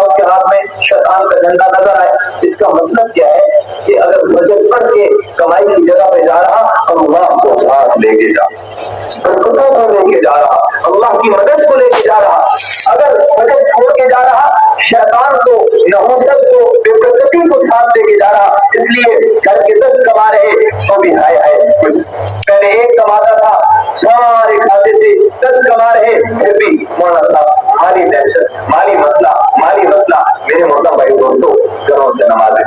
اس کے ہاتھ میں شیطان کا ڈنڈا نظر آئے. اس کا مطلب کیا ہے کہ اگر بجٹ پڑھ کے کمائی کی جگہ پہ جا رہا اللہ کو ساتھ لے کے جا, برکتوں کو لے کے جا رہا, اللہ کی مدد کو لے کے جا رہا. اگر بجٹ چھوڑ کے جا رہا شیطان کو, نحوست کو, بے برکتی کو ساتھ لے کے جا رہا. اس لیے گھر کے 10 کما رہے تو بھی ہائے ہائے کچھ پہلے 1 کماتا تھا سارے کھاتے تھے, 10 کما رہے پھر بھی مولانا صاحب مالی ٹینشن, مالی مسئلہ. میرے محترم بھائی دوستوں, گھروں سے نماز ہے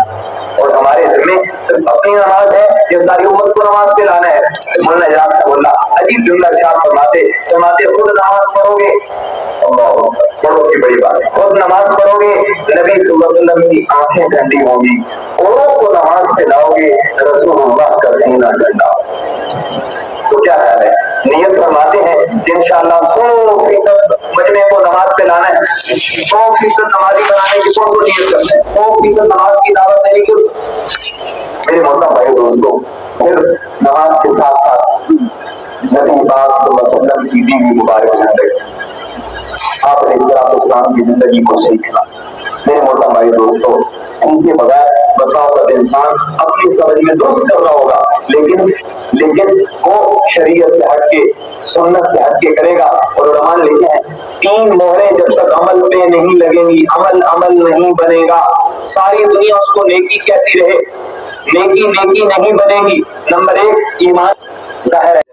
اور ہمارے ذمہ صرف اپنی نماز ہے یہ ساری امت کو نماز پہ لانا ہے. مولانا اجاز سے بولا عجیب جملہ ارشاد فرماتے خود نماز پڑھو گے, بڑوں کی بڑی بات, خود نماز پڑھو گے نبی صلی اللہ علیہ وسلم کی آنکھیں ٹھنڈی ہوں گی, اوروں کو نماز پہ لاؤ گے رسول اللہ کا سینہ ٹھنڈا. تو کیا خیال ہے, نیت فرماتے ہیں کہ انشاءاللہ 100% مجمع کو نماز پہ لانا ہے, 100% نمازی بنانے کی کون کو نیت کرنا ہے, 100% نماز کی دعوت دینے کی. میرے محترم بھائی دوستوں, پھر نماز کے ساتھ ساتھ نبی پاک صلی اللہ علیہ وسلم کی بیوی مبارک زندگی, آپ نے اسلام کی زندگی کو سیکھنا. میرے محترم بھائی دوستوں, ان کے بغیر بسا اوقات انسان اپنی سمجھ میں درست کر رہا ہوگا لیکن وہ شریعت سے ہٹ کے, سنت سے ہٹ کے کرے گا. اور علماء لکھتے ہیں 3 مہریں جب تک عمل پہ نہیں لگیں گی عمل نہیں بنے گا. ساری دنیا اس کو نیکی کہتی رہے, نیکی نہیں بنے گی. نمبر 1 ایمان ظاہر ہے.